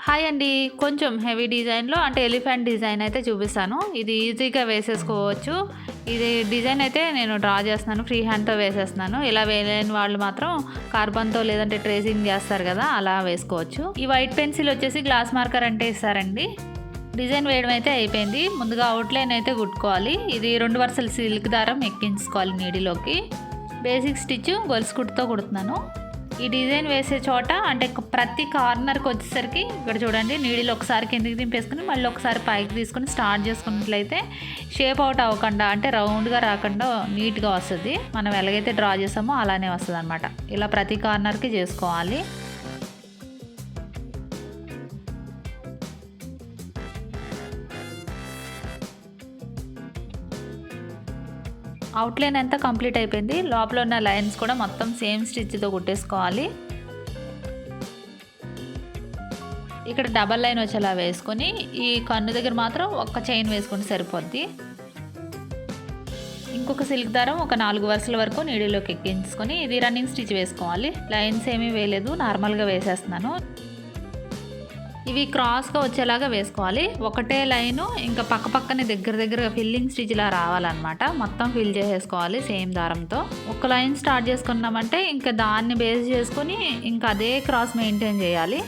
Hi అండి. కొంచెం heavy డిజైన్‌లో అంటే ఎలిఫెంట్ డిజైన్ అయితే చూపిస్తాను. ఇది ఈజీగా వేసేసుకోవచ్చు. ఇది డిజైన్ అయితే నేను డ్రా చేస్తున్నాను. ఫ్రీ హ్యాండ్‌తో వేసేస్తున్నాను. ఇలా వేయలేని వాళ్ళు మాత్రం కార్బన్‌తో లేదంటే ట్రేసింగ్ చేస్తారు కదా! అలా వేసుకోవచ్చు. ఈ వైట్ పెన్సిల్ వచ్చేసి గ్లాస్ మార్కర్ అంటే ఇస్తారండి. డిజైన్ వేయడం అయితే అయిపోయింది. ముందుగా అవుట్‌లైన్ అయితే కుట్టుకోవాలి. ఇది 2 వరుసల సిల్క్ దారం ఎక్కించుకోవాలి నీడిలోకి. బేసిక్ స్టిచ్ గొలుసు కుట్టుతో కుడుతున్నాను. ఈ డిజైన్ వేసే చోట అంటే ప్రతి కార్నర్కి వచ్చేసరికి ఇక్కడ చూడండి నీడిలో ఒకసారి కిందికి దింపేసుకుని మళ్ళీ ఒకసారి పైకి తీసుకుని స్టార్ట్ చేసుకున్నట్లయితే షేప్ అవుట్ అవ్వకుండా అంటే రౌండ్గా రాకుండా నీట్గా వస్తుంది. మనం ఎలాగైతే డ్రా చేసామో అలానే వస్తుంది అనమాట. ఇలా ప్రతి కార్నర్కి చేసుకోవాలి. అవుట్లైన్ అంతా కంప్లీట్ అయిపోయింది. లోపల ఉన్న లైన్స్ కూడా మొత్తం సేమ్ స్టిచ్తో కుట్టేసుకోవాలి. ఇక్కడ డబల్ లైన్ వచ్చేలా వేసుకొని ఈ కన్ను దగ్గర మాత్రం ఒక్క చైన్ వేసుకుంటే సరిపోద్ది. ఇంకొక సిల్క్ దారం ఒక 4 వరుసల వరకు నీడిలోకి ఎక్కించుకొని ఇది రన్నింగ్ స్టిచ్ వేసుకోవాలి. లైన్స్ ఏమీ వేయలేదు, నార్మల్గా వేసేస్తున్నాను. ఇవి క్రాస్గా వచ్చేలాగా వేసుకోవాలి. ఒకటే లైను ఇంకా పక్కనే దగ్గరగా ఫిల్లింగ్ స్టిచ్లా రావాలన్నమాట. మొత్తం ఫిల్ చేసేసుకోవాలి సేమ్ దారంతో. ఒక లైన్ స్టార్ట్ చేసుకున్నామంటే ఇంకా దాన్ని బేస్ చేసుకొని ఇంకా అదే క్రాస్ మెయింటైన్ చేయాలి.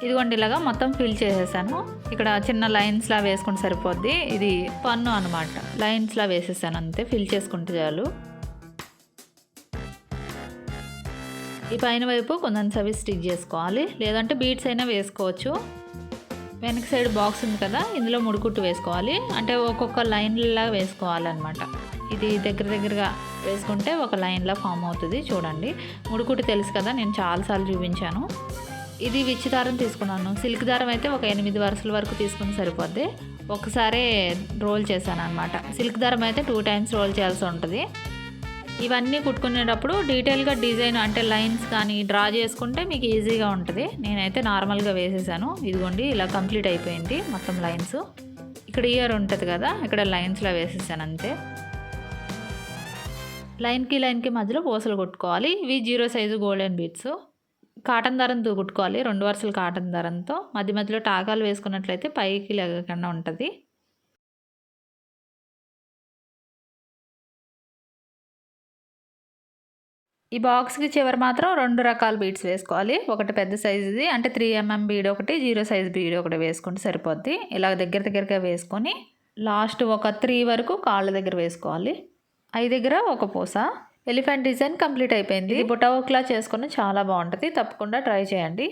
ఇదిగోండి ఇలాగా మొత్తం ఫిల్ చేసేసాను. ఇక్కడ చిన్న లైన్స్లా వేసుకుంటే సరిపోద్ది. ఇది పన్ను అనమాట. లైన్స్లా వేసేసాను అంతే, ఫిల్ చేసుకుంటే చాలు. ఈ పైన వైపు కొంచెం సవి స్టిచ్ చేసుకోవాలి, లేదంటే బీడ్స్ అయినా వేసుకోవచ్చు. వెనక సైడ్ బాక్స్ ఉంది కదా, ఇందులో ముడికుట్టు వేసుకోవాలి. అంటే ఒక్కొక్క లైన్లా వేసుకోవాలన్నమాట. ఇది దగ్గరగా వేసుకుంటే ఒక లైన్లా ఫామ్ అవుతుంది. చూడండి ముడికుట్టు తెలుసు కదా, నేను చాలాసార్లు చూపించాను. ఇది విచ్చి దారం తీసుకున్నాను. సిల్క్ దారం అయితే ఒక 8 వరుసల వరకు తీసుకుని సరిపోద్ది. ఒకసారి రోల్ చేశాను అనమాట. సిల్క్ దారం అయితే 2 టైమ్స్ రోల్ చేయాల్సి ఉంటుంది. ఇవన్నీ కుట్టుకునేటప్పుడు డీటెయిల్గా డిజైన్ అంటే లైన్స్ కానీ డ్రా చేసుకుంటే మీకు ఈజీగా ఉంటుంది. నేనైతే నార్మల్గా వేసేసాను. ఇదిగోండి ఇలా కంప్లీట్ అయిపోయింది మొత్తం లైన్స్. ఇక్కడ ఇయర్ ఉంటుంది కదా, ఇక్కడ లైన్స్లో వేసేసాను అంతే. లైన్కి మధ్యలో పూసలు కుట్టుకోవాలి. ఇవి 0 సైజు గోల్డెన్ బీడ్స్. కాటన్ దారంతో కుట్టుకోవాలి. 2 వరుసలు కాటన్ దారంతో మధ్యలో టాకాలు వేసుకున్నట్లయితే పైకి లెగకుండా ఉంటుంది. ఈ బాక్స్కి చివరి మాత్రం 2 రకాల బీడ్స్ వేసుకోవాలి. ఒకటి పెద్ద సైజుది అంటే 3 mm బీడ్ ఒకటి, 0 సైజ్ బీడ్ ఒకటి వేసుకుంటే సరిపోద్ది. ఇలా దగ్గరగా వేసుకొని లాస్ట్ ఒక 3 వరకు కాళ్ళ దగ్గర వేసుకోవాలి. ఐ దగ్గర ఒక పూస. ఎలిఫెంట్ డిజైన్ కంప్లీట్ అయిపోయింది. బుట్ట వర్క్లా చేసుకుని చాలా బాగుంటుంది. తప్పకుండా ట్రై చేయండి.